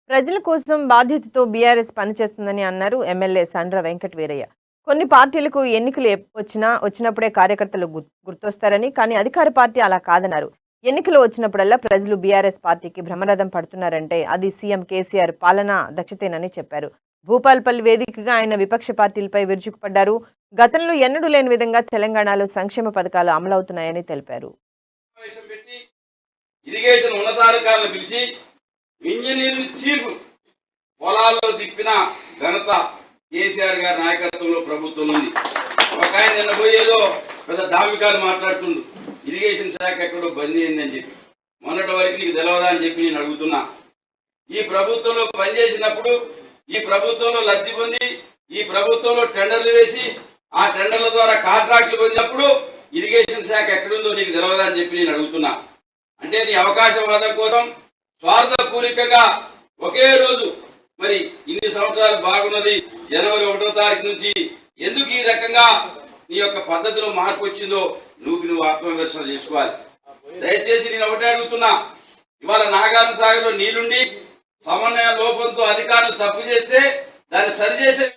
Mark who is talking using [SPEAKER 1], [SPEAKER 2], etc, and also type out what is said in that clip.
[SPEAKER 1] ప్రజల కోసం బాధ్యతతో బీఆర్ఎస్ పనిచేస్తుందని అన్నారు ఎమ్మెల్యే సండ్ర వెంకట వీరయ్య. కొన్ని పార్టీలకు ఎన్నికలు వచ్చినప్పుడే కార్యకర్తలు గుర్తొస్తారని, కానీ అధికార పార్టీ అలా కాదన్నారు. ఎన్నికలు వచ్చినప్పుడల్లా ప్రజలు బీఆర్ఎస్ పార్టీకి భ్రమరథం పడుతున్నారంటే అది సీఎం కేసీఆర్ పాలనా దక్షతేనని చెప్పారు. భూపాల్పల్లి వేదికగా ఆయన విపక్ష పార్టీలపై విరుచుకుపడ్డారు. గతంలో ఎన్నడూ లేని విధంగా తెలంగాణలో సంక్షేమ పథకాలు అమలవుతున్నాయని తెలిపారు.
[SPEAKER 2] ఇరిగేషన్ ఉన్నతాధికారులను పిలిచి ఇంజనీర్ చీఫ్ పొలాల్లో తిప్పిన ఘనత కేసీఆర్ గారి నాయకత్వంలో ప్రభుత్వం ఉంది. ఒక ఆయన నిన్న పోయేదో పెద్ద డామికాలు మాట్లాడుతుండు, ఇరిగేషన్ శాఖ ఎక్కడో బందీ అయిందని చెప్పి. మొన్నటి వరకు నీకు తెలియదా అని చెప్పి నేను అడుగుతున్నా. ఈ ప్రభుత్వంలో పనిచేసినప్పుడు, ఈ ప్రభుత్వంలో లబ్ధి పొంది, ఈ ప్రభుత్వంలో టెండర్లు వేసి ఆ టెండర్ల ద్వారా కాంట్రాక్టులు పొందినప్పుడు ఇరిగేషన్ శాఖ ఎక్కడుందో నీకు తెలియదా అని చెప్పి నేను అడుగుతున్నా. అంటే నీ అవకాశవాదం కోసం స్వార్థపూరికంగా ఒకే రోజు మరి ఇన్ని సంవత్సరాలు బాగున్నది, జనవరి 1వ తారీఖు నుంచి ఎందుకు ఈ రకంగా నీ యొక్క పద్ధతిలో మార్పు వచ్చిందో నువ్వు ఆత్మవిమర్శన చేసుకోవాలి. దయచేసి నేను ఒకటే అడుగుతున్నా, ఇవాళ నాగార్జున సాగర్లో నీళ్లుండి సమన్వయ లోపంతో అధికారులు తప్పు చేస్తే దాన్ని సరిచేసే